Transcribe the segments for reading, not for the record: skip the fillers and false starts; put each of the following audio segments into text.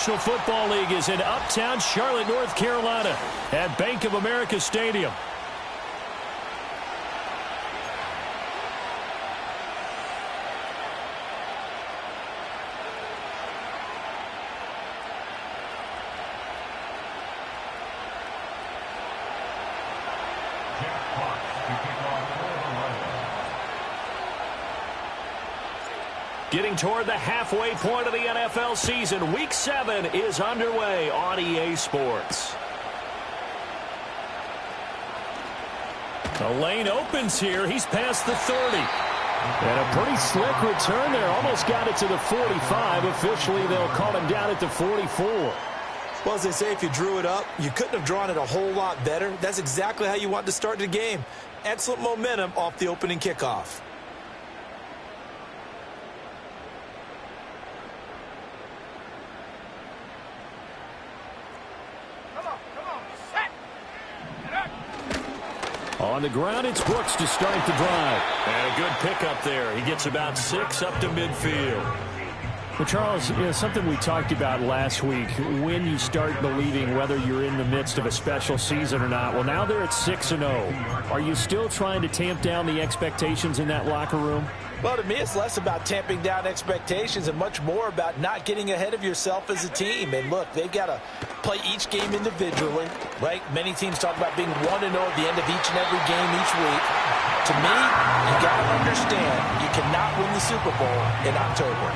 National Football League is in uptown Charlotte, North Carolina at Bank of America Stadium. Getting toward the halfway point of the NFL season, Week 7 is underway on EA Sports. The lane opens here. He's past the 30. And a pretty slick return there. Almost got it to the 45. Officially, they'll call him down at the 44. Well, as they say, if you drew it up, you couldn't have drawn it a whole lot better. That's exactly how you want to start the game. Excellent momentum off the opening kickoff. On the ground, it's Brooks to start the drive. And a good pickup there. He gets about 6 up to midfield. Well, Charles, something we talked about last week, when you start believing whether you're in the midst of a special season or not. Well, now they're at 6-0. Are you still trying to tamp down the expectations in that locker room? Well, to me, it's less about tamping down expectations and much more about not getting ahead of yourself as a team. And look, they've got to play each game individually, right? Many teams talk about being 1-0 at the end of each and every game each week. To me, you got to understand you cannot win the Super Bowl in October.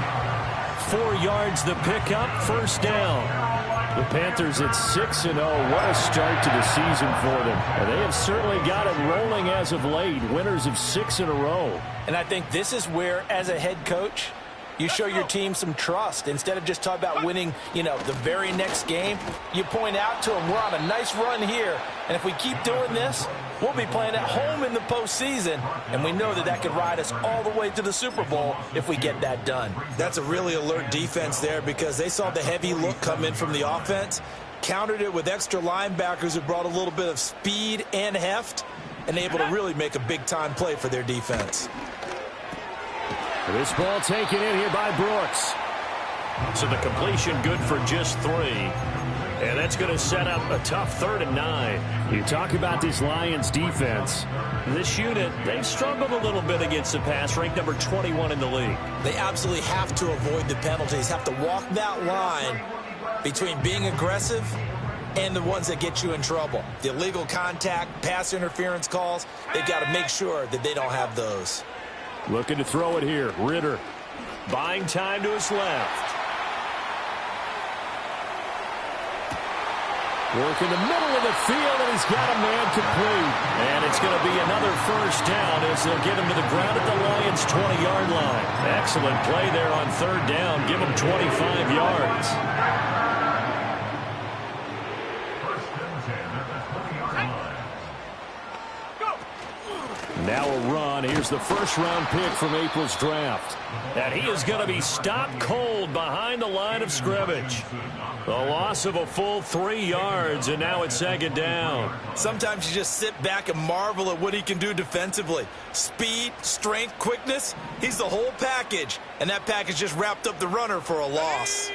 4 yards the pickup, first down. The Panthers at 6-0. What a start to the season for them. And they have certainly got it rolling as of late. Winners of 6 in a row. And I think this is where, as a head coach, you show your team some trust. Instead of just talking about winning, the very next game, you point out to them, we're on a nice run here. And if we keep doing this, we'll be playing at home in the postseason. And we know that could ride us all the way to the Super Bowl if we get that done. That's a really alert defense there because they saw the heavy look come in from the offense, countered it with extra linebackers who brought a little bit of speed and heft, and able to really make a big-time play for their defense. This ball taken in here by Brooks. So the completion good for just 3. And that's going to set up a tough 3rd and 9. You talk about this Lions defense. This unit, they've struggled a little bit against the pass, ranked number 21 in the league. They absolutely have to avoid the penalties, have to walk that line between being aggressive and the ones that get you in trouble. The illegal contact, pass interference calls, they've got to make sure that they don't have those. Looking to throw it here. Ritter buying time to his left. Work in the middle of the field, and he's got a man complete. And it's going to be another first down as they'll get him to the ground at the Lions' 20-yard line. Excellent play there on 3rd down. Give him 25 yards. Now a run. Here's the first-round pick from April's draft. And he is going to be stopped cold behind the line of scrimmage. The loss of a full 3 yards, and now it's 2nd down. Sometimes you just sit back and marvel at what he can do defensively. Speed, strength, quickness, he's the whole package. And that package just wrapped up the runner for a loss.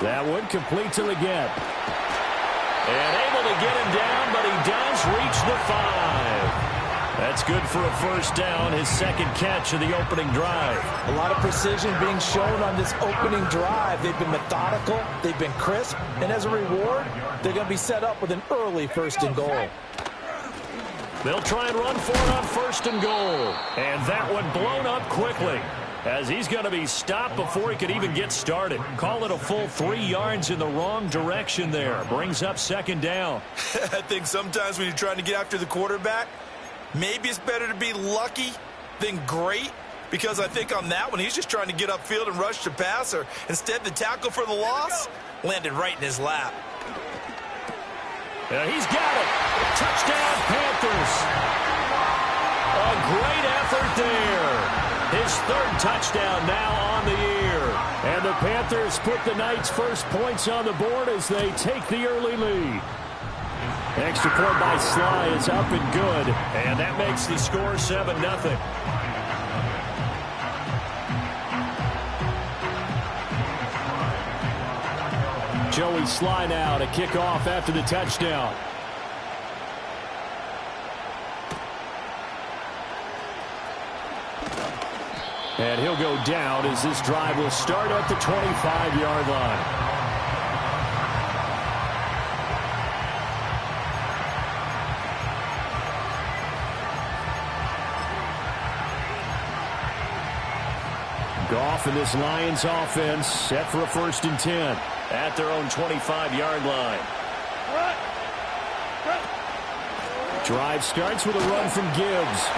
That one complete to the get. And able to get him down, but he does reach the 5. That's good for a first down, his 2nd catch of the opening drive. A lot of precision being shown on this opening drive. They've been methodical, they've been crisp, and as a reward, they're going to be set up with an early 1st and goal. They'll try and run for it on 1st and goal. And that one blown up quickly, as he's going to be stopped before he could even get started. Call it a full 3 yards in the wrong direction there. Brings up 2nd down. I think sometimes when you're trying to get after the quarterback, maybe it's better to be lucky than great, because I think on that one, he's just trying to get upfield and rush the passer. Instead, the tackle for the loss landed right in his lap. Yeah, he's got it. Touchdown, Panthers. A great effort there. His 3rd touchdown now on the year. And the Panthers put the Knights' first points on the board as they take the early lead. Extra point by Sly is up and good. And that makes the score 7-0. Joey Sly now to kick off after the touchdown. And he'll go down as this drive will start at the 25-yard line. Goff and this Lions offense set for a 1st and 10 at their own 25-yard line. Drive starts with a run from Gibbs.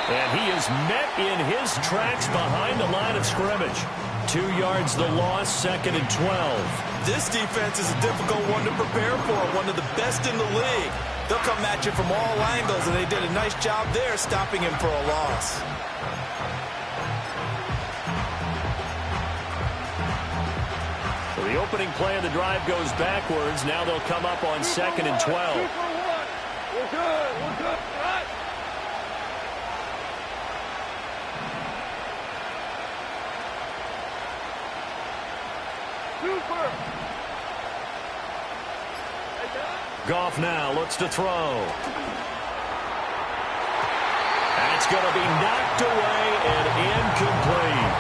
And he is met in his tracks behind the line of scrimmage. 2 yards the loss, 2nd and 12. This defense is a difficult one to prepare for, one of the best in the league. They'll come at you from all angles, and they did a nice job there stopping him for a loss. So the opening play of the drive goes backwards. Now they'll come up on 2nd and 12. We're good, right? Goff now looks to throw. That's going to be knocked away and incomplete.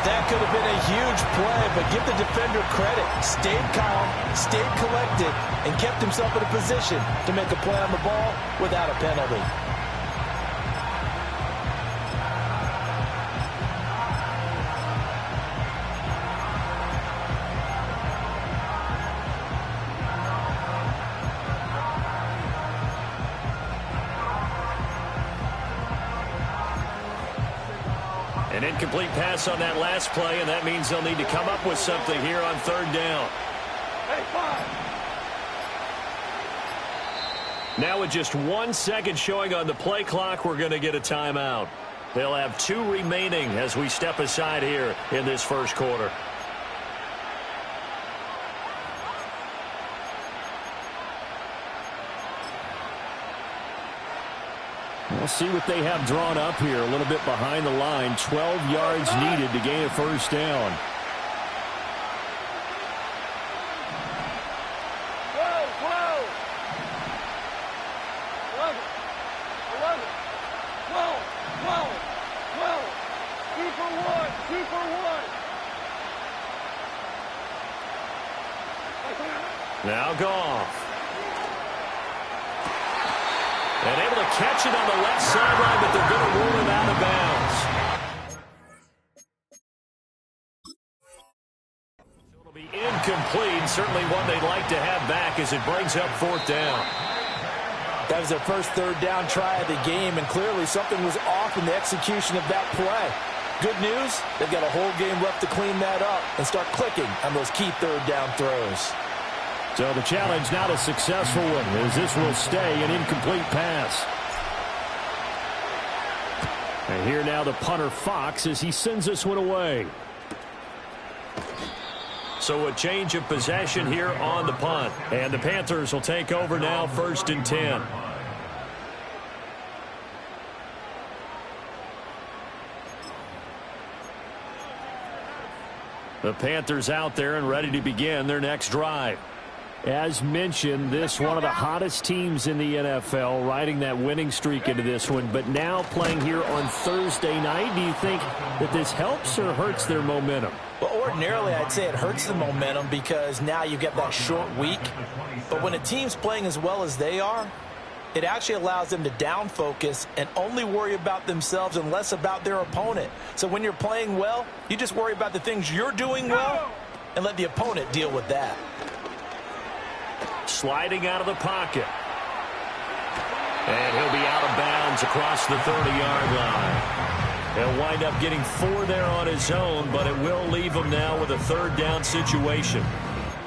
That could have been a huge play, but give the defender credit. Stayed calm, stayed collected, and kept himself in a position to make a play on the ball without a penalty. An incomplete pass on that last play, and that means they'll need to come up with something here on 3rd down. Now with just 1 second showing on the play clock, we're going to get a timeout. They'll have 2 remaining as we step aside here in this 1st quarter. We'll see what they have drawn up here. A little bit behind the line. 12 yards needed to gain a 1st down. Now Goff. And able to catch it on the left sideline, but they're going to rule him out of bounds. It'll be incomplete. Certainly one they'd like to have back as it brings up 4th down. That was their first 3rd down try of the game, and clearly something was off in the execution of that play. Good news, they've got a whole game left to clean that up and start clicking on those key 3rd down throws. So the challenge not a successful one, as this will stay an incomplete pass. And here now the punter Fox as he sends this one away. So a change of possession here on the punt. And the Panthers will take over now, 1st and 10. The Panthers out there and ready to begin their next drive. As mentioned, this one of the hottest teams in the NFL, riding that winning streak into this one, but now playing here on Thursday night. Do you think that this helps or hurts their momentum? Well, ordinarily, I'd say it hurts the momentum because now you get that short week. But when a team's playing as well as they are, it actually allows them to down focus and only worry about themselves and less about their opponent. So when you're playing well, you just worry about the things you're doing well and let the opponent deal with that. Sliding out of the pocket. And he'll be out of bounds across the 30-yard line. He'll wind up getting 4 there on his own, but it will leave him now with a 3rd down situation.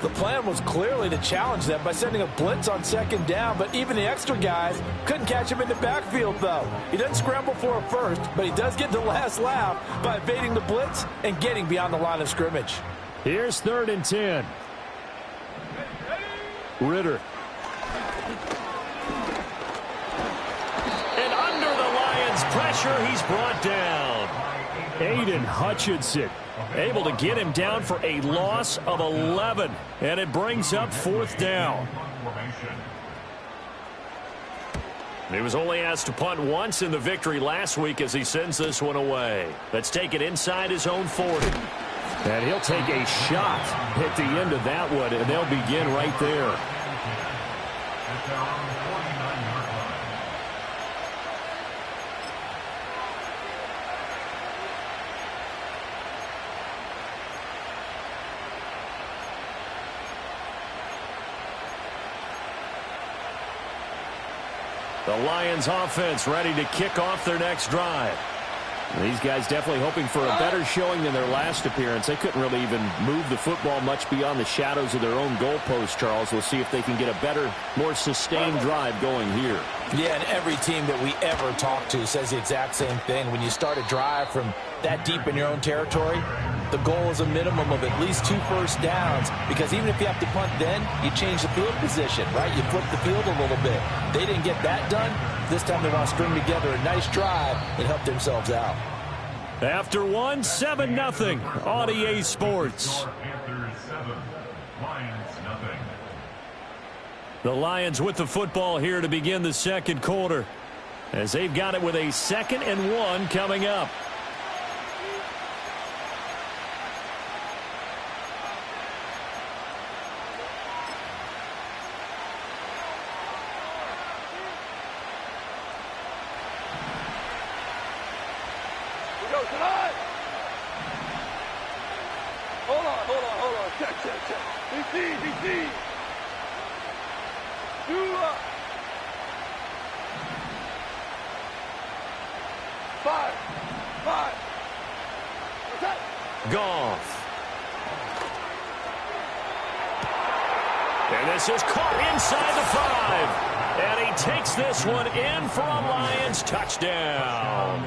The plan was clearly to challenge them by sending a blitz on 2nd down, but even the extra guys couldn't catch him in the backfield, though. He doesn't scramble for a first, but he does get the last laugh by evading the blitz and getting beyond the line of scrimmage. Here's 3rd and 10. Ritter. And under the Lions' pressure, he's brought down. Aiden Hutchinson Able to get him down for a loss of 11. And it brings up 4th down. He was only asked to punt once in the victory last week as he sends this one away. Let's take it inside his own 40. And he'll take a shot at the end of that one, and they'll begin right there. The Lions offense ready to kick off their next drive. These guys definitely hoping for a better showing than their last appearance. They couldn't really even move the football much beyond the shadows of their own goalpost, Charles. We'll see if they can get a better, more sustained drive going here. Yeah, and every team that we ever talk to says the exact same thing. When you start a drive from that deep in your own territory, the goal is a minimum of at least 2 first downs, because even if you have to punt then, you change the field position, right? You flip the field a little bit. They didn't get that done. This time they want to string together a nice drive and help themselves out. After 1, 7-0 on EA Sports. The Lions with the football here to begin the second quarter, as they've got it with a 2nd and 1 coming up. DC. Do up. 5. Attack. Goff. And this is caught inside the 5. And he takes this one in for a Lions touchdown.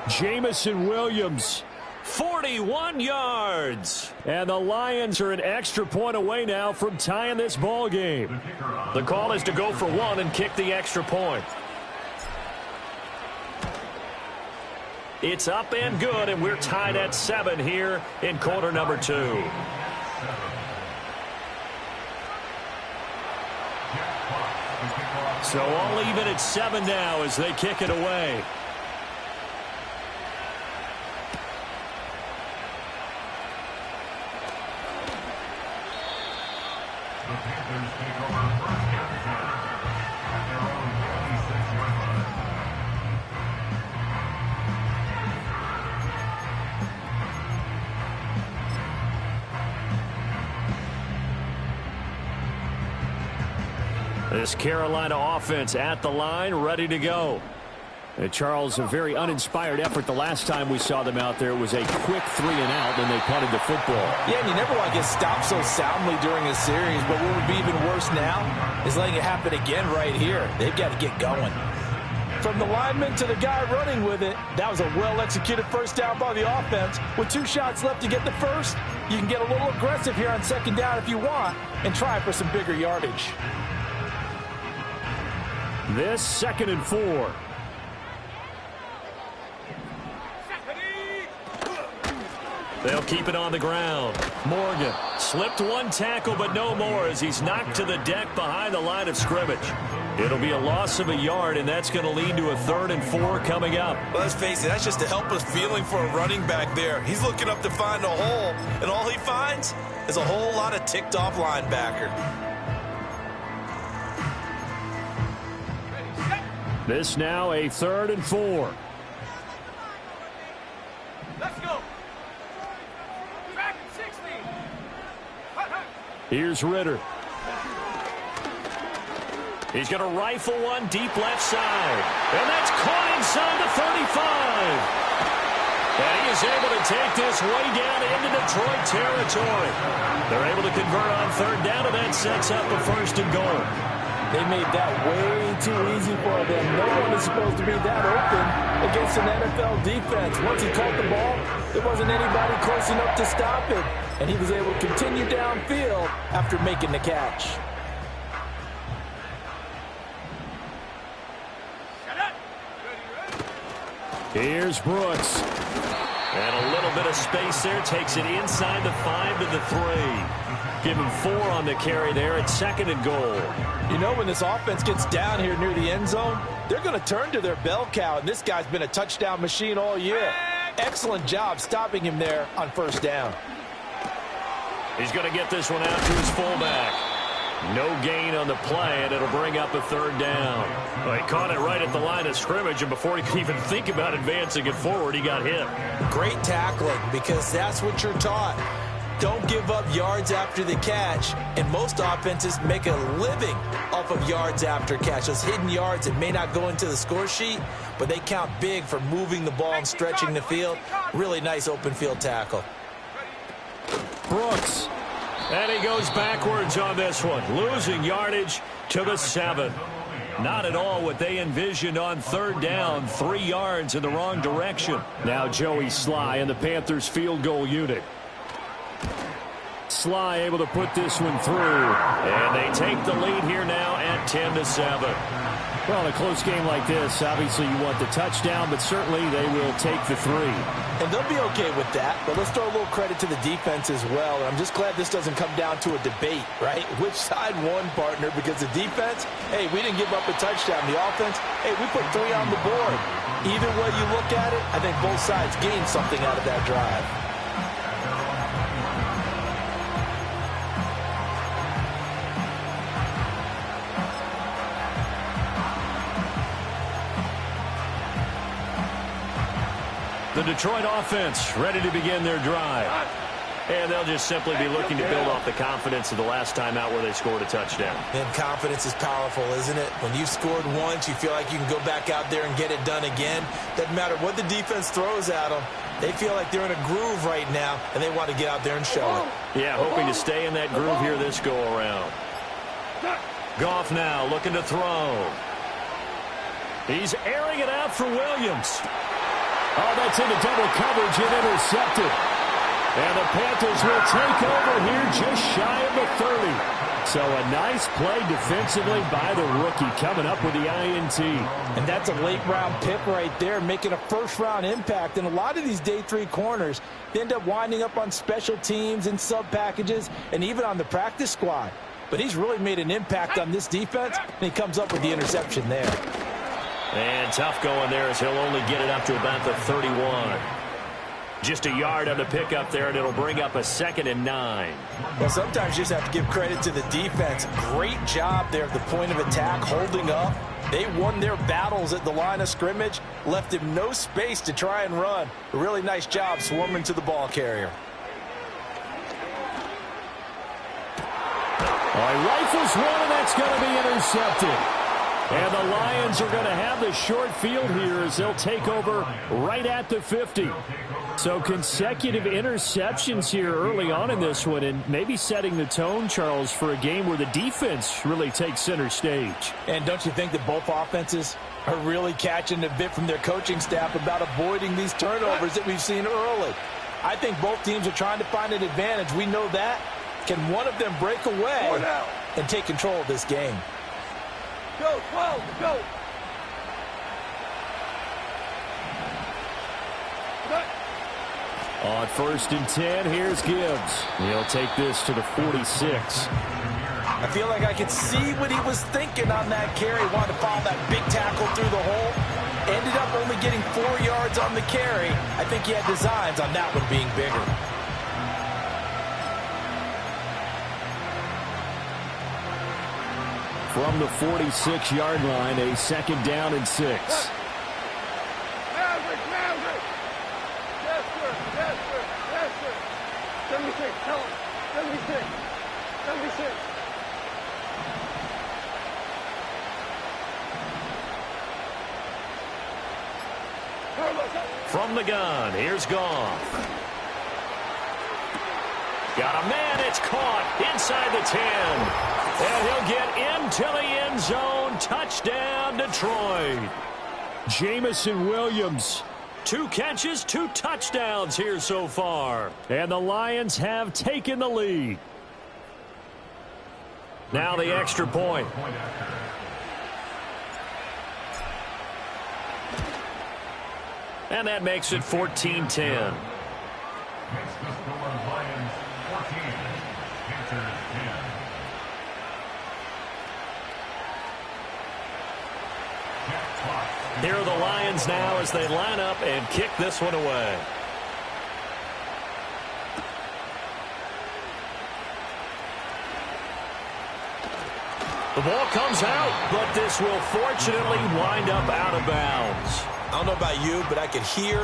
Jamison Williams, 41 yards. And the Lions are an extra point away now from tying this ball game. The call is to go for 1 and kick the extra point. It's up and good, and we're tied at 7 here in quarter number 2. So all even at 7 now as they kick it away. The Panthers take over first down at their own 26-yard line. This Carolina offense at the line, ready to go. Charles, a very uninspired effort the last time we saw them out there. It was a quick 3 and out, and they punted the football. Yeah, and you never want to get stopped so soundly during a series, but what would be even worse now is letting it happen again right here. They've got to get going. From the lineman to the guy running with it, that was a well-executed first down by the offense. With 2 shots left to get the first, you can get a little aggressive here on second down if you want and try for some bigger yardage. This 2nd and 4. They'll keep it on the ground. Morgan slipped 1 tackle, but no more as he's knocked to the deck behind the line of scrimmage. It'll be a loss of a yard, and that's going to lead to a 3rd and 4 coming up. Well, let's face it, that's just a helpless feeling for a running back there. He's looking up to find a hole, and all he finds is a whole lot of ticked-off linebacker. This now a 3rd and 4. Let's go. Here's Ritter. He's going to rifle one deep left side. And that's caught inside the 35. And he is able to take this way down into Detroit territory. They're able to convert on 3rd down, and that sets up a 1st and goal. They made that way too easy for them. No one is supposed to be that open against an NFL defense. Once he caught the ball, there wasn't anybody close enough to stop it. And he was able to continue downfield after making the catch. Here's Brooks. And a little bit of space there. Takes it inside the 5 to the 3. Give him 4 on the carry there at 2nd and goal. You know, when this offense gets down here near the end zone, they're going to turn to their bell cow, and this guy's been a touchdown machine all year. Excellent job stopping him there on 1st down. He's going to get this one out to his fullback. No gain on the play, and it'll bring up a 3rd down. Well, he caught it right at the line of scrimmage, and before he could even think about advancing it forward, he got hit. Great tackling, because that's what you're taught. Don't give up yards after the catch, and most offenses make a living off of yards after catch. Those hidden yards that may not go into the score sheet, but they count big for moving the ball and stretching the field. Really nice open field tackle. Brooks. And he goes backwards on this one, losing yardage to the 7. Not at all what they envisioned on 3rd down, 3 yards in the wrong direction. Now Joey Sly and the Panthers field goal unit. Sly able to put this one through. And they take the lead here now at 10 to 7. Well, in a close game like this, obviously you want the touchdown, but certainly they will take the 3. And they'll be okay with that, but let's throw a little credit to the defense as well. And I'm just glad this doesn't come down to a debate, right? Which side won, partner? Because the defense, hey, we didn't give up a touchdown. The offense, hey, we put 3 on the board. Either way you look at it, I think both sides gained something out of that drive. The Detroit offense ready to begin their drive. And they'll just simply be looking to build off the confidence of the last time out where they scored a touchdown. And confidence is powerful, isn't it? When you've scored once, you feel like you can go back out there and get it done again. Doesn't matter what the defense throws at them. They feel like they're in a groove right now, and they want to get out there and show it. Yeah, hoping to stay in that groove here this go-around. Goff now looking to throw. He's airing it out for Williams. Oh, that's into double coverage and intercepted. And the Panthers will take over here just shy of the 30. So a nice play defensively by the rookie coming up with the INT. And that's a late-round pick right there, making a first-round impact. And a lot of these day 3 corners, they end up winding up on special teams and sub-packages and even on the practice squad. But he's really made an impact on this defense, and he comes up with the interception there. And tough going there as he'll only get it up to about the 31. Just a yard on the pickup there, and it'll bring up a 2nd and 9. Well, sometimes you just have to give credit to the defense. Great job there at the point of attack, holding up. They won their battles at the line of scrimmage, left him no space to try and run. A really nice job swarming to the ball carrier. All right, rifles one, and that's going to be intercepted. And the Lions are going to have the short field here as they'll take over right at the 50. So consecutive interceptions here early on in this one, and maybe setting the tone, Charles, for a game where the defense really takes center stage. And don't you think that both offenses are really catching a bit from their coaching staff about avoiding these turnovers that we've seen early? I think both teams are trying to find an advantage. We know that. Can one of them break away and take control of this game? Go, 12, go. On 1st and 10, here's Gibbs. He'll take this to the 46. I feel like I could see what he was thinking on that carry. Wanted to follow that big tackle through the hole. Ended up only getting 4 yards on the carry. I think he had designs on that one being bigger. From the 46-yard line, a 2nd down and 6. Maverick. Yes, sir. Yes, sir. Yes, sir. 76. Tell him. 76. 76. From the gun, here's Goff. Got a man, it's caught inside the 10. And he'll get into the end zone. Touchdown, Detroit. Jamison Williams. 2 catches, 2 touchdowns here so far. And the Lions have taken the lead. Now the extra point. And that makes it 14-10. Makes the score Lions 14, Panthers 10. Here are the Lions now as they line up and kick this one away. The ball comes out, but this will fortunately wind up out of bounds. I don't know about you, but I can hear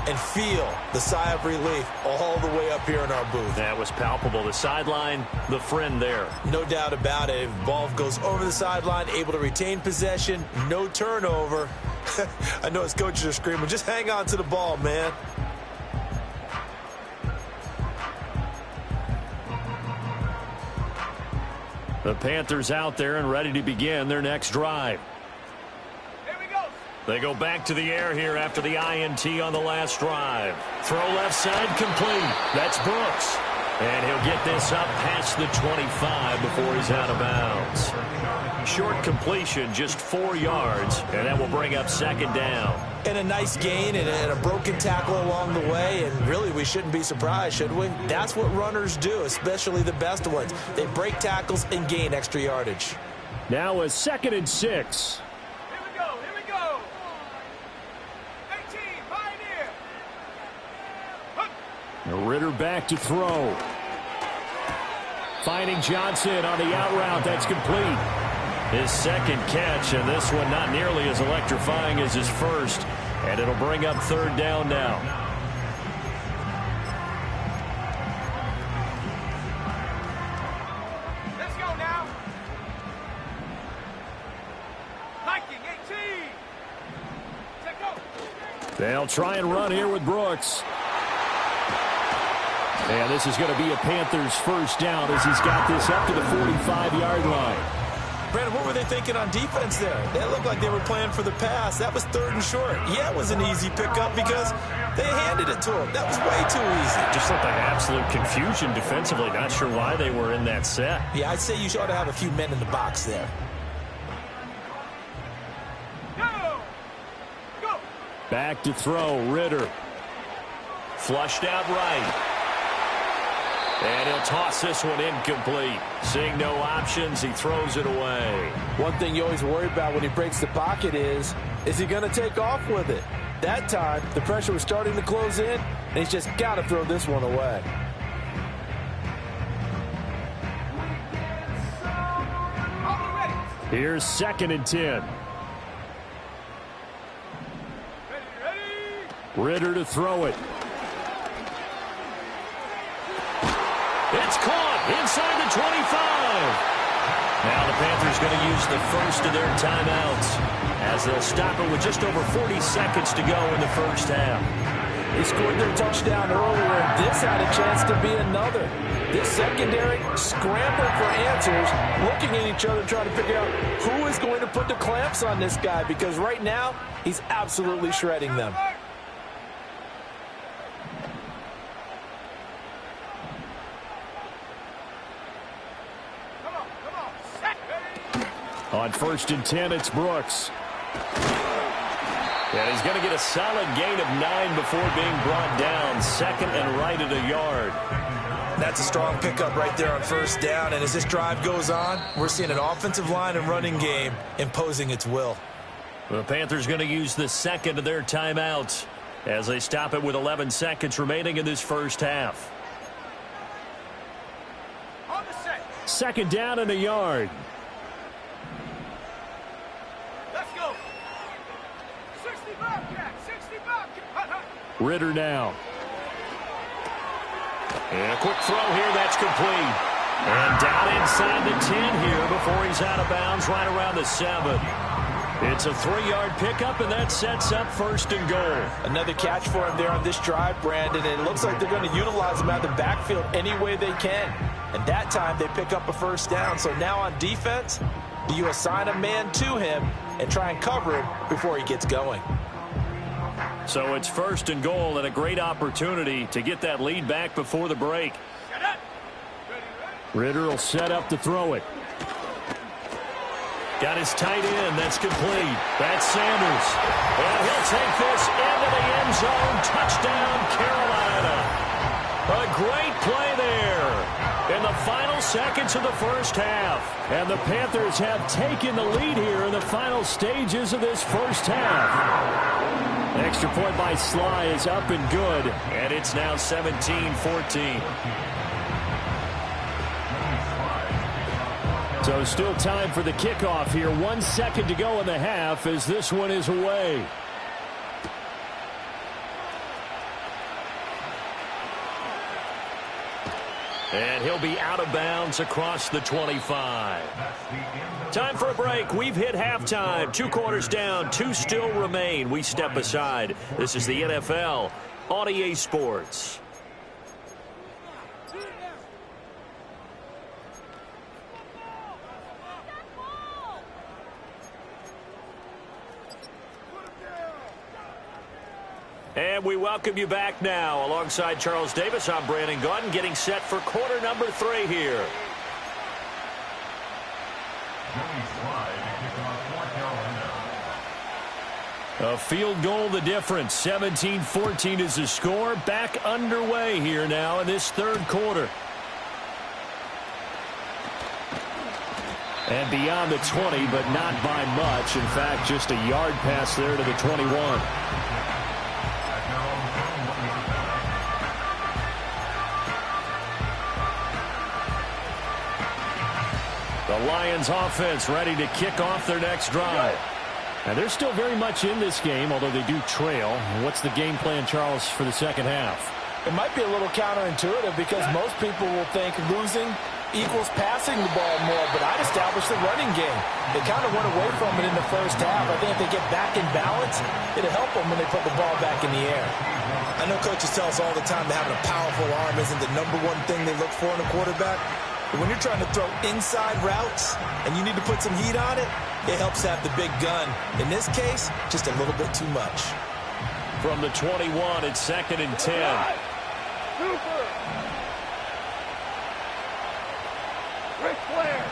and feel the sigh of relief all the way up here in our booth. That was palpable. The sideline, the friend there. No doubt about it. If the ball goes over the sideline, able to retain possession, no turnover. I know his coaches are screaming, just hang on to the ball, man. The Panthers out there and ready to begin their next drive. Here we go. They go back to the air here after the INT on the last drive. Throw left side complete. That's Brooks. And he'll get this up past the 25 before he's out of bounds. Short completion, just 4 yards, and that will bring up second down. And a nice gain and a broken tackle along the way, and really we shouldn't be surprised, should we? That's what runners do, especially the best ones. They break tackles and gain extra yardage. Now a 2nd and 6. Here we go. Here we go. 18, Pioneer. Ritter back to throw. Finding Johnson on the out route. That's complete. His second catch, and this one not nearly as electrifying as his first. And it'll bring up third down now. Let's go now. Hiking 18. Check go. They'll try and run here with Brooks. And this is going to be a Panthers first down as he's got this up to the 45-yard line. Brandon, what were they thinking on defense there? They looked like they were playing for the pass. That was 3rd and short. Yeah, it was an easy pickup because they handed it to him. That was way too easy. Just looked like absolute confusion defensively. Not sure why they were in that set. Yeah, I'd say you ought to have a few men in the box there. Go. Go. Back to throw, Ritter. Flushed out right. And he'll toss this one incomplete. Seeing no options, he throws it away. One thing you always worry about when he breaks the pocket is he going to take off with it? That time, the pressure was starting to close in, and he's just got to throw this one away. Here's 2nd and 10. Ready. Ritter to throw it. It's caught inside the 25. Now the Panthers going to use the first of their timeouts as they'll stop it with just over 40 seconds to go in the first half. They scored their touchdown earlier, and this had a chance to be another. This secondary scrambled for answers, looking at each other, trying to figure out who is going to put the clamps on this guy, because right now he's absolutely shredding them. On 1st and 10, it's Brooks. And he's going to get a solid gain of 9 before being brought down. 2nd and right at a yard. That's a strong pickup right there on 1st down. And as this drive goes on, we're seeing an offensive line and running game imposing its will. The Panthers going to use the 2nd of their timeouts as they stop it with 11 seconds remaining in this first half. On the set. 2nd down and a yard. Let's go. 60 Bobcat. 60 Bobcat. Hut, hut. Ritter now. And a quick throw here. That's complete. And down inside the 10 here before he's out of bounds right around the 7. It's a 3-yard pickup, and that sets up 1st and goal. Another catch for him there on this drive, Brandon. And it looks like they're going to utilize him out of the backfield any way they can. And that time they pick up a 1st down. So now on defense, do you assign a man to him and try and cover him before he gets going? So it's 1st and goal, and a great opportunity to get that lead back before the break. Set up. Ready. Ritter will set up to throw it. Got his tight end. That's complete. That's Sanders. And he'll take this into the end zone. Touchdown, Carolina. A great play there in the final seconds of the first half. And the Panthers have taken the lead here in the final stages of this first half. Extra point by Sly is up and good. And it's now 17-14. So still time for the kickoff here. 1 second to go in the half as this one is away. And he'll be out of bounds across the 25. Time for a break. We've hit halftime. 2 quarters down. 2 still remain. We step aside. This is the NFL on EA Sports. And we welcome you back now. Alongside Charles Davis, I'm Brandon Gaudin, getting set for quarter number 3 here. A field goal the difference. 17-14 is the score. Back underway here now in this third quarter. And beyond the 20, but not by much. In fact, just a yard pass there to the 21. The Lions offense ready to kick off their next drive. And they're still very much in this game, although they do trail. What's the game plan, Charles, for the second half? It might be a little counterintuitive because most people will think losing equals passing the ball more, but I'd establish the running game. They kind of went away from it in the first half. I think if they get back in balance, it'll help them when they put the ball back in the air. I know coaches tell us all the time that having a powerful arm isn't the #1 thing they look for in a quarterback. But when you're trying to throw inside routes and you need to put some heat on it, it helps have the big gun. In this case, just a little bit too much. From the 21, it's 2nd and 10. Super. Ric Flair.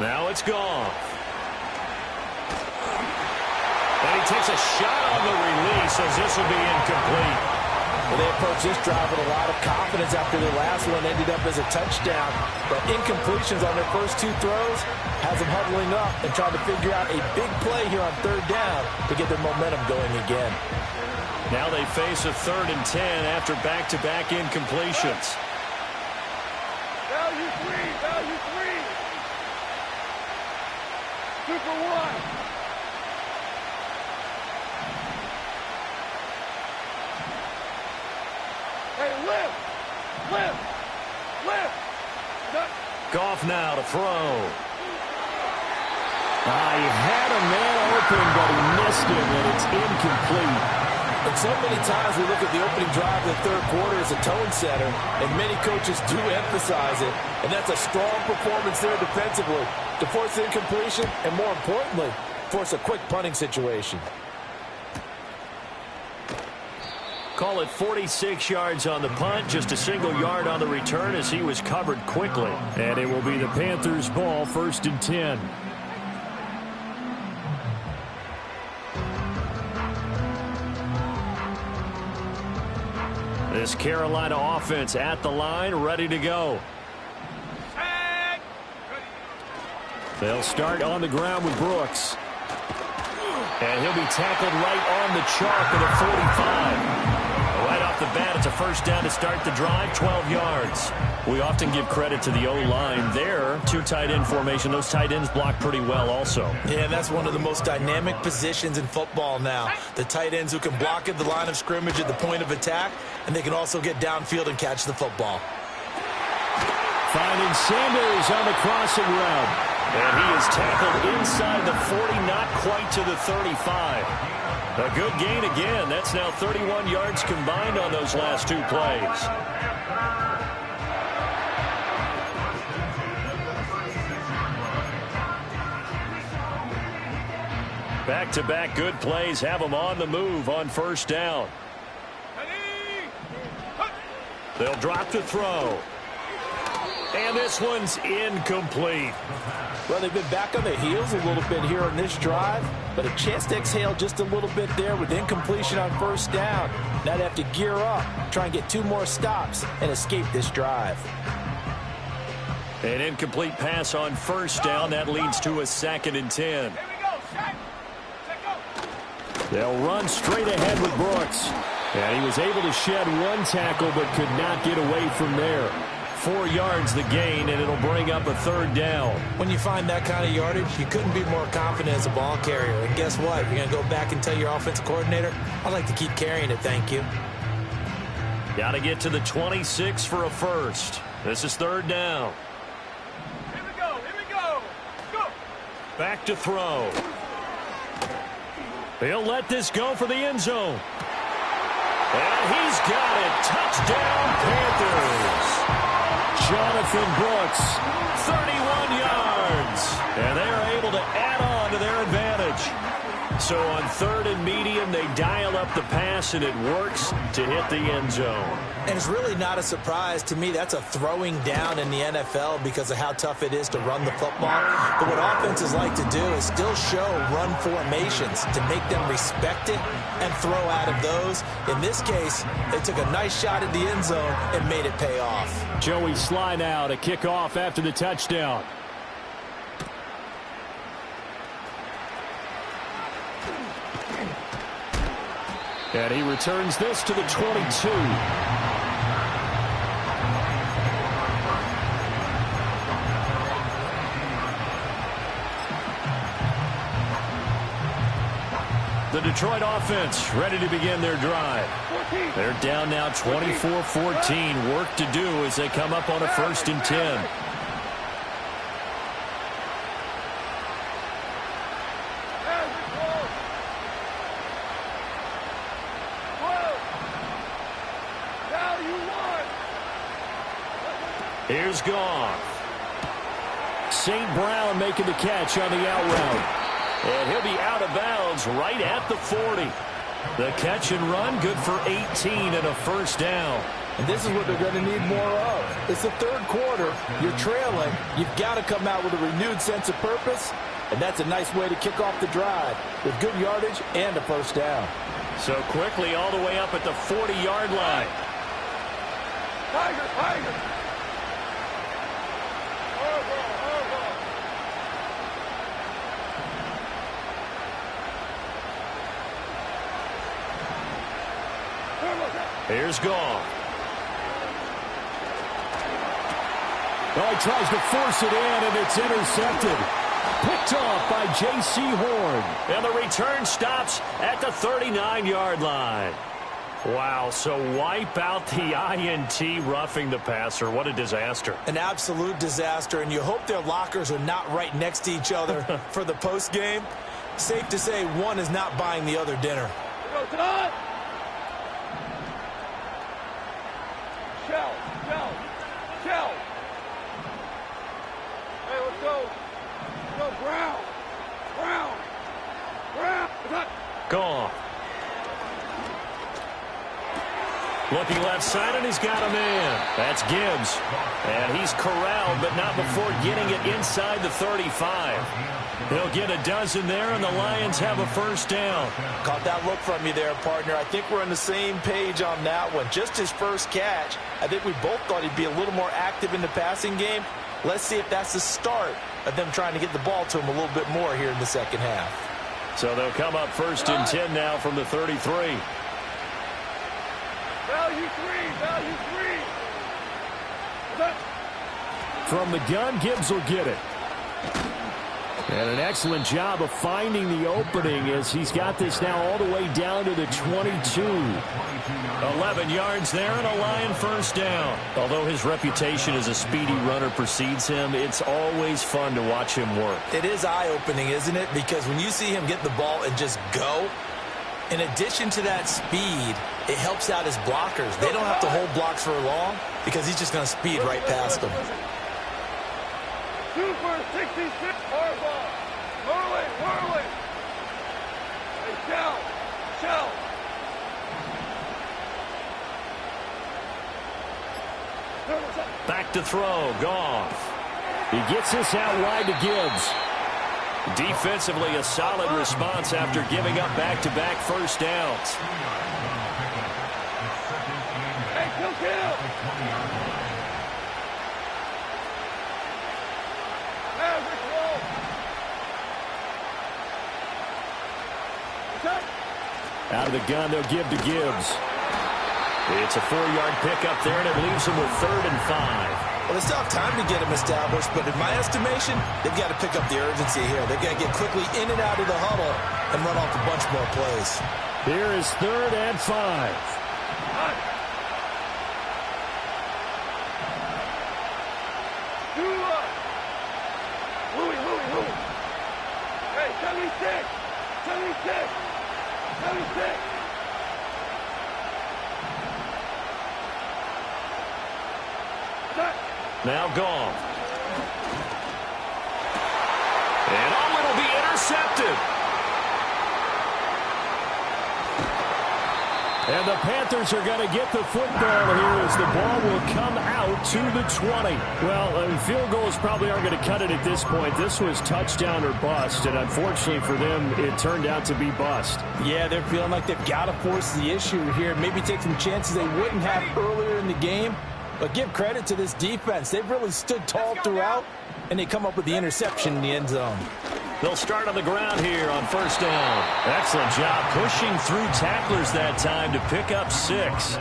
Now it's gone. And he takes a shot on the release as this will be incomplete. Well, they approached this drive with a lot of confidence after their last one ended up as a touchdown. But incompletions on their first 2 throws has them huddling up and trying to figure out a big play here on 3rd down to get their momentum going again. Now they face a 3rd and 10 after back-to-back incompletions. Value 3. Value 3. Super 1. Hey, lift! Lift! Lift! Goff now to throw. He had a man open, but he missed him, and it's incomplete. And so many times we look at the opening drive of the 3rd quarter as a tone setter, and many coaches do emphasize it. And that's a strong performance there defensively to force incompletion and, more importantly, force a quick punting situation. Call it 46 yards on the punt, just a single yard on the return as he was covered quickly. And it will be the Panthers' ball, 1st and 10. This Carolina offense at the line, ready to go. They'll start on the ground with Brooks. And he'll be tackled right on the chalk at the 45. Right off the bat, it's a first down to start the drive, 12 yards. We often give credit to the O-line there. 2 tight end formation. Those tight ends block pretty well also. Yeah, that's one of the most dynamic positions in football now. The tight ends who can block at the line of scrimmage at the point of attack, and they can also get downfield and catch the football. Finding Sanders on the crossing route. And he is tackled inside the 40, not quite to the 35. A good gain again. That's now 31 yards combined on those last 2 plays. Back-to-back good plays have them on the move on first down. They'll drop to throw. And this one's incomplete. Well, they've been back on their heels a little bit here on this drive, but a chance to exhale just a little bit there with incompletion on first down. Now they have to gear up, try and get 2 more stops, and escape this drive. An incomplete pass on first down. That leads to a 2nd and 10. Here we go. Set. Set, go. They'll run straight ahead with Brooks. And he was able to shed 1 tackle but could not get away from there. 4 yards the gain, and it'll bring up a 3rd down. When you find that kind of yardage, you couldn't be more confident as a ball carrier. And guess what? You're going to go back and tell your offensive coordinator, I'd like to keep carrying it, thank you. Got to get to the 26 for a first. This is 3rd down. Here we go. Here we go. Go. Back to throw. He'll let this go for the end zone. And he's got it. Touchdown, Panthers. Jonathan Brooks, 31 yards. And they are able to add on to their advantage. So on 3rd and medium, they dial up the pass, and it works to hit the end zone. And it's really not a surprise to me. That's a throwing down in the NFL because of how tough it is to run the football. But what offenses like to do is still show run formations to make them respect it and throw out of those. In this case, they took a nice shot at the end zone and made it pay off. Joey Sly now to kick off after the touchdown. And he returns this to the 22. The Detroit offense ready to begin their drive. They're down now 24-14. Work to do as they come up on a 1st and 10. Here's Goff. St. Brown making the catch on the out route. And he'll be out of bounds right at the 40. The catch and run good for 18 and a 1st down. And this is what they're going to need more of. It's the 3rd quarter. You're trailing. You've got to come out with a renewed sense of purpose. And that's a nice way to kick off the drive with good yardage and a 1st down. So quickly all the way up at the 40-yard line. Tiger, Tiger. Here's Goff. Well, he tries to force it in, and it's intercepted. Picked off by J.C. Horn. And the return stops at the 39-yard line. Wow, so wipe out the INT roughing the passer. What a disaster. An absolute disaster, and you hope their lockers are not right next to each other for the postgame. Safe to say one is not buying the other dinner. Go, Todd. Shell. Hey, let's go. Brown. Gone. Looking left side, and he's got a man. That's Gibbs. And he's corralled, but not before getting it inside the 35. He'll get a dozen there, and the Lions have a 1st down. Caught that look from you there, partner. I think we're on the same page on that one. Just his first catch. I think we both thought he'd be a little more active in the passing game. Let's see if that's the start of them trying to get the ball to him a little bit more here in the 2nd half. So they'll come up 1st and 10 now from the 33. Value three. From the gun, Gibbs will get it. And an excellent job of finding the opening as he's got this now all the way down to the 22. 11 yards there and a Lion 1st down. Although his reputation as a speedy runner precedes him, it's always fun to watch him work. It is eye-opening, isn't it? Because when you see him get the ball and just go, in addition to that speed, it helps out his blockers. They don't have to hold blocks for long because he's just going to speed right past them. Super 66. Harbaugh. Whirling. Hey, Shell. Back to throw. Goff. He gets this out wide to Gibbs. Defensively, a solid response after giving up back-to-back first downs. Hey, kill. Out of the gun, they'll give to Gibbs. It's a 4-yard pickup there, and it leaves them with 3rd and 5. Well, they still have time to get him established, but in my estimation, they've got to pick up the urgency here. They've got to get quickly in and out of the huddle and run off a bunch more plays. Here is 3rd and 5. Hey, 76! 76! 76! Now Goff. And it'll be intercepted. And the Panthers are going to get the football here as the ball will come out to the 20. Well, field goals probably aren't going to cut it at this point. This was touchdown or bust, and unfortunately for them, it turned out to be bust. Yeah, they're feeling like they've got to force the issue here. Maybe take some chances they wouldn't have earlier in the game. But give credit to this defense. They've really stood tall throughout, and they come up with the interception in the end zone. They'll start on the ground here on 1st down. Excellent job pushing through tacklers that time to pick up 6.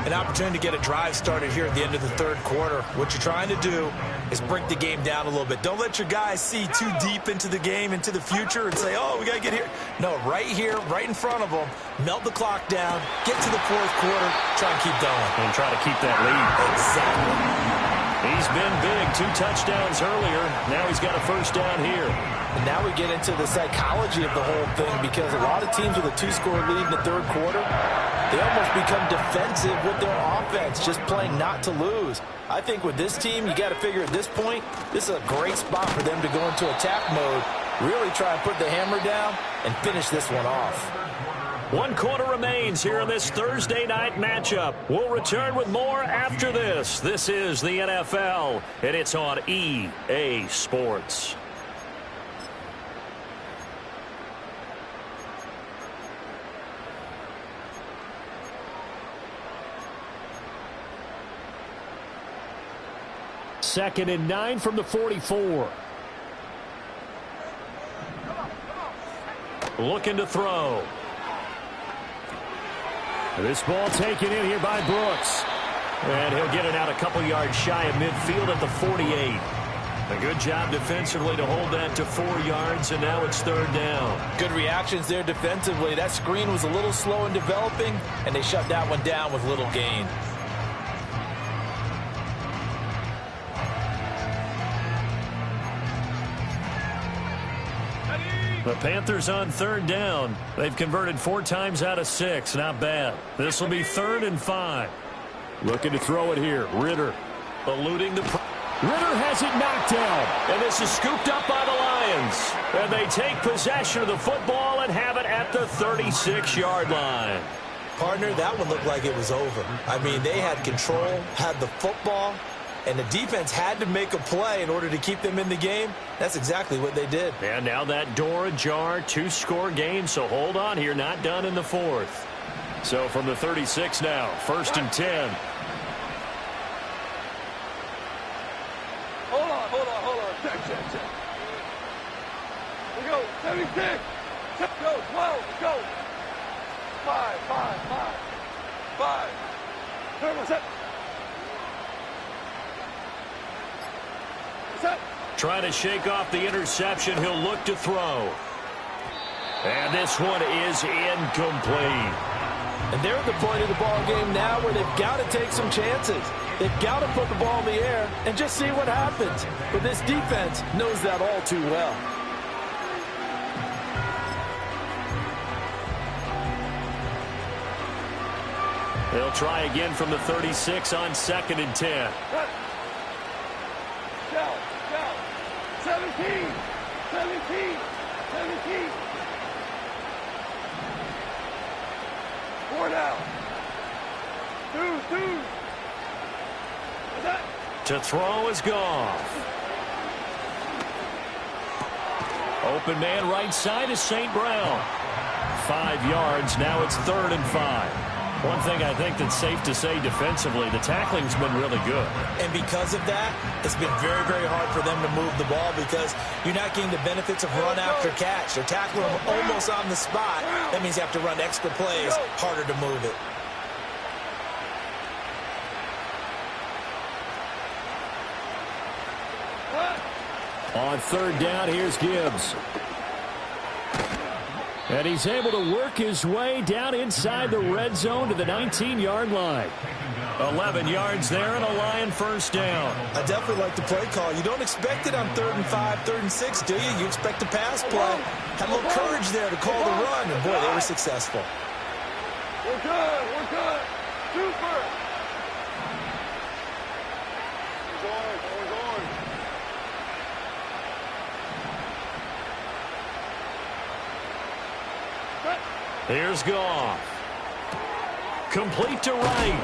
An opportunity to get a drive started here at the end of the 3rd quarter. What you're trying to do is break the game down a little bit. Don't let your guys see too deep into the game, into the future, and say, oh, we got to get here. No, right here, right in front of them, melt the clock down, get to the 4th quarter, try and keep going. And try to keep that lead. Exactly. He's been big. 2 touchdowns earlier. Now he's got a 1st down here. And now we get into the psychology of the whole thing, because a lot of teams with a 2-score lead in the 3rd quarter, they almost become defensive with their offense, just playing not to lose. I think with this team, you got to figure at this point, this is a great spot for them to go into attack mode, really try and put the hammer down and finish this one off. 1 quarter remains here in this Thursday night matchup. We'll return with more after this. This is the NFL, and it's on EA Sports. Second and 9 from the 44. Looking to throw. This ball taken in here by Brooks. And he'll get it out a couple yards shy of midfield at the 48. A good job defensively to hold that to 4 yards, and now it's 3rd down. Good reactions there defensively. That screen was a little slow in developing, and they shut that one down with little gain. The Panthers on 3rd down. They've converted 4 times out of 6. Not bad. This will be 3rd and 5. Looking to throw it here. Ritter eluding the... Ritter has it knocked down. And this is scooped up by the Lions. And they take possession of the football and have it at the 36-yard line. Partner, that one looked like it was over. I mean, they had control, had the football, and the defense had to make a play in order to keep them in the game. That's exactly what they did. And now that door ajar, 2-score game, so hold on here, not done in the 4th. So from the 36 now, 1st and 10. Hold on. Check. We go. 76. Go. 12. Go. 5. Turn set. Set. Trying to shake off the interception. He'll look to throw. And this one is incomplete. And they're at the point of the ball game now where they've got to take some chances. They've got to put the ball in the air and just see what happens. But this defense knows that all too well. They'll try again from the 36 on 2nd and 10. Go. 17. 4 down. 2. To throw is Goff. Open man right side is St. Brown. 5 yards. Now it's 3rd and 5. One thing I think that's safe to say defensively, the tackling's been really good. And because of that, it's been very, very hard for them to move the ball because you're not getting the benefits of run after catch. They're tackling them almost on the spot. That means you have to run extra plays, harder to move it. On 3rd down, here's Gibbs. And he's able to work his way down inside the red zone to the 19-yard line. 11 yards there and a Lion first down. I definitely like the play call. You don't expect it on 3rd and 5, 3rd and 6, do you? You expect a pass play. Had a little courage there to call the run, and boy, they were successful. We're good. We're good. Super. We're going. We're going. Here's Goff. Complete to right.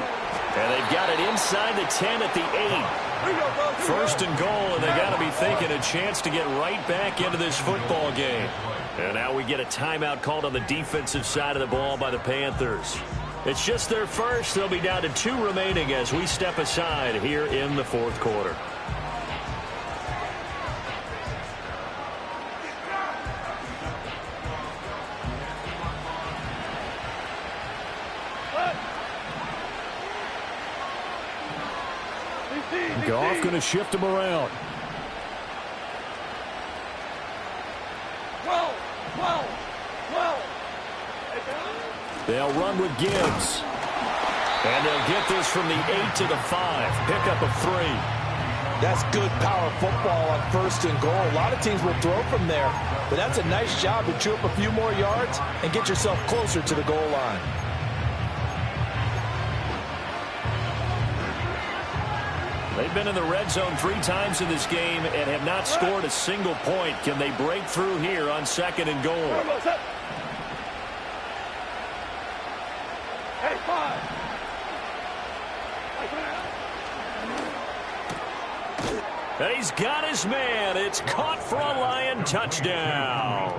And they've got it inside the 10 at the 8. 1st and goal, and they got to be thinking a chance to get right back into this football game. And now we get a timeout called on the defensive side of the ball by the Panthers. It's just their first. They'll be down to 2 remaining as we step aside here in the 4th quarter. Goff going to shift him around. 12. They'll run with Gibbs. And they'll get this from the 8 to the 5. Pickup of 3. That's good power football on 1st and goal. A lot of teams will throw from there, but that's a nice job to chew up a few more yards and get yourself closer to the goal line. They've been in the red zone 3 times in this game and have not scored a single point. Can they break through here on 2nd and goal? Hey, 5. And he's got his man. It's caught for a Lion touchdown.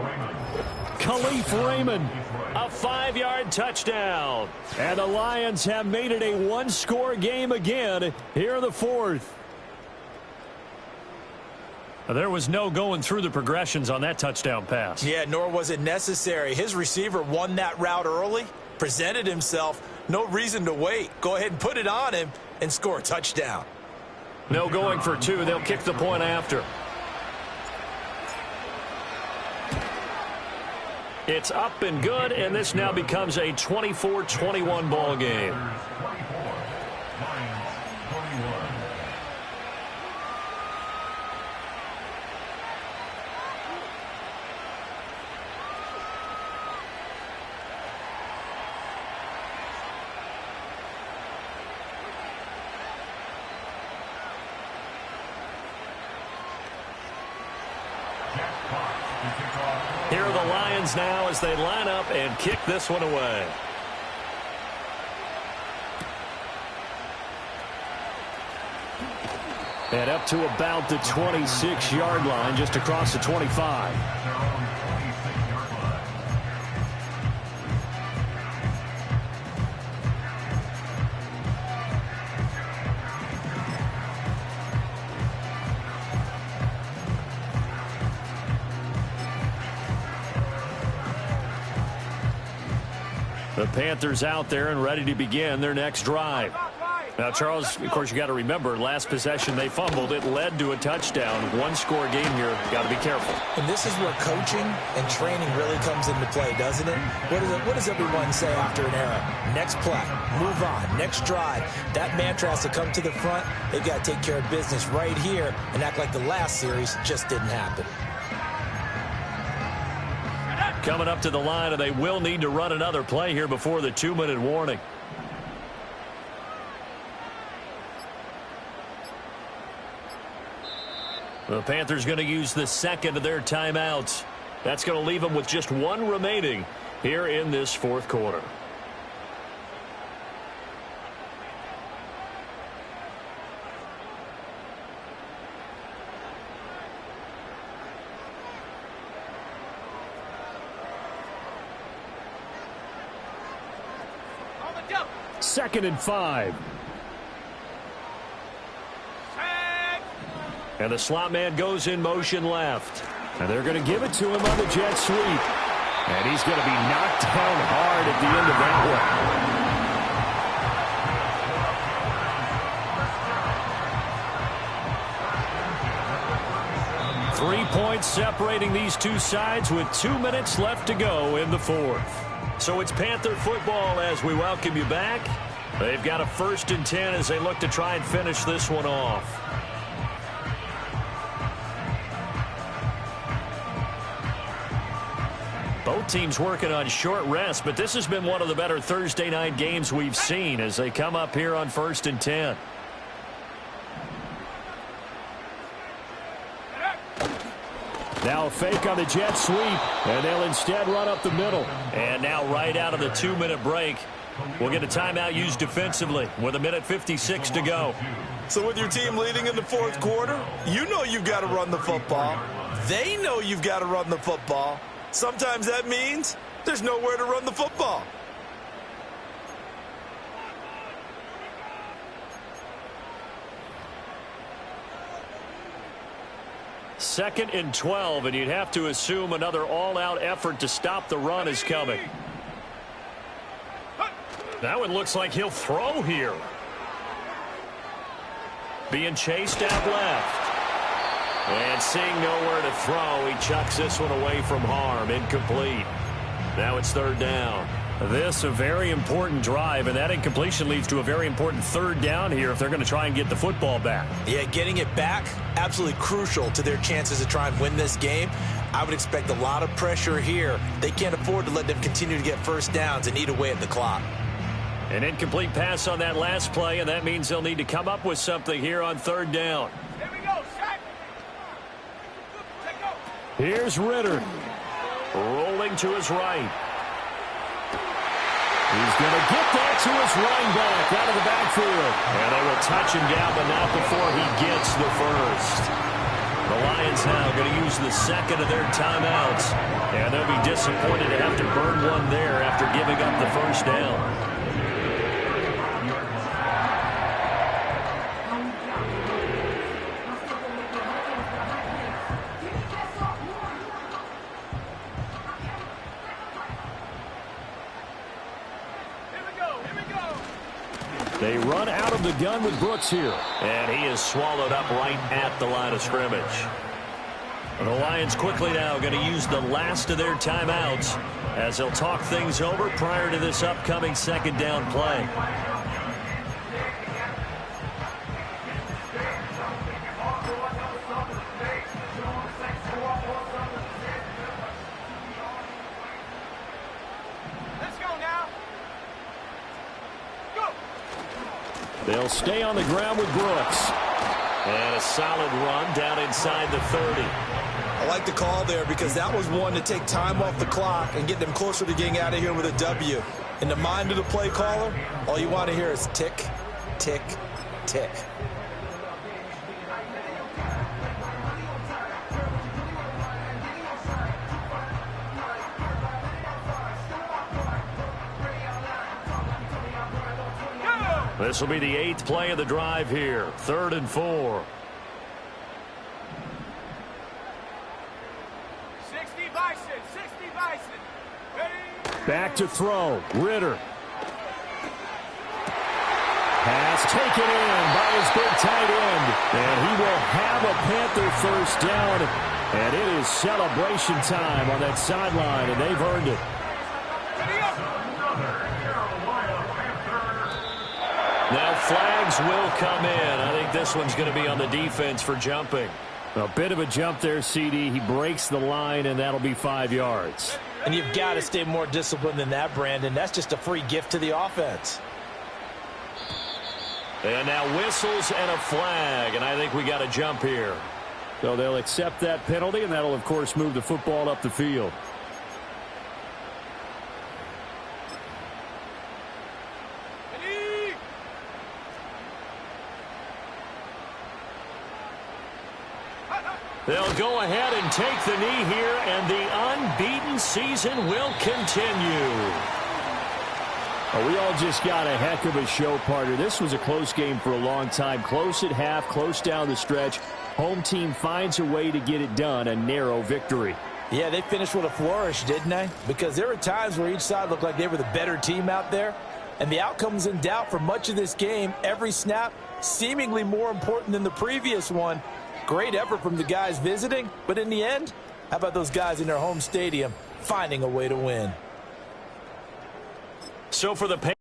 Khalif Raymond, a 5-yard touchdown. And the Lions have made it a 1-score game again here in the 4th. There was no going through the progressions on that touchdown pass. Yeah, nor was it necessary. His receiver won that route early, presented himself. No reason to wait. Go ahead and put it on him and score a touchdown. No going for 2. They'll kick the point after. It's up and good, and this now becomes a 24-21 ball game. Here are the Lions now as they line up and kick this one away. And up to about the 26-yard line, just across the 25. The Panthers out there and ready to begin their next drive. Now, Charles, of course, you got to remember, last possession they fumbled. It led to a touchdown. 1-score game here. Got to be careful. And this is where coaching and training really comes into play, doesn't it? What does everyone say after an error? Next play, move on, next drive. That mantra has to come to the front. They've got to take care of business right here and act like the last series just didn't happen. Coming up to the line, and they will need to run another play here before the 2-minute warning. The Panthers going to use the second of their timeouts. That's going to leave them with just 1 remaining here in this 4th quarter. 2nd and 5. And the slot man goes in motion left. And they're going to give it to him on the jet sweep. And he's going to be knocked down hard at the end of that one. 3 points separating these two sides with 2 minutes left to go in the fourth. So it's Panther football as we welcome you back. They've got a 1st and 10 as they look to try and finish this one off. Both teams working on short rest, but this has been one of the better Thursday night games we've seen as they come up here on 1st and 10. Now a fake on the jet sweep, and they'll instead run up the middle. And now right out of the 2-minute break, we'll get a timeout used defensively with 1:56 to go. So with your team leading in the fourth quarter, you know you've got to run the football. They know you've got to run the football. Sometimes that means there's nowhere to run the football. Second and 12, and you'd have to assume another all-out effort to stop the run is coming. That one looks like he'll throw here. Being chased out left. And seeing nowhere to throw, he chucks this one away from harm. Incomplete. Now it's 3rd down. This a very important drive, and that incompletion leads to a very important 3rd down here if they're going to try and get the football back. Yeah, getting it back, absolutely crucial to their chances to try and win this game. I would expect a lot of pressure here. They can't afford to let them continue to get 1st downs and eat away at the clock. An incomplete pass on that last play, and that means they'll need to come up with something here on 3rd down. Here we go, Shaq. Take go. Here's Ritter. Rolling to his right. He's going to get that to his running back out of the backfield. And they will touch him down, but not before he gets the first. The Lions now going to use the 2nd of their timeouts. And they'll be disappointed to have to burn one there after giving up the 1st down. They run out of the gun with Brooks here. And he is swallowed up right at the line of scrimmage. The Lions quickly now going to use the last of their timeouts as they'll talk things over prior to this upcoming 2nd down play. They'll stay on the ground with Brooks. And a solid run down inside the 30. I like the call there because that was one to take time off the clock and get them closer to getting out of here with a W. In the mind of the play caller, all you want to hear is tick, tick, tick. This will be the 8th play of the drive here. 3rd and 4. 60 Bison, 60 Bison. Ready? Back to throw. Ritter. Pass taken in by his big tight end. And he will have a Panther 1st down. And it is celebration time on that sideline, and they've earned it. Now flags will come in. I think this one's going to be on the defense for jumping. A bit of a jump there, CD. He breaks the line, and that'll be 5 yards. And you've got to stay more disciplined than that, Brandon. That's just a free gift to the offense. And now whistles and a flag, and I think we got a jump here. So they'll accept that penalty, and that'll, of course, move the football up the field. They'll go ahead and take the knee here, and the unbeaten season will continue. Well, we all just got a heck of a show, partner. This was a close game for a long time. Close at half, close down the stretch. Home team finds a way to get it done, a narrow victory. Yeah, they finished with a flourish, didn't they? Because there were times where each side looked like they were the better team out there. And the outcome was in doubt for much of this game. Every snap seemingly more important than the previous one. Great effort from the guys visiting. But in the end, how about those guys in their home stadium finding a way to win? So for the Panthers,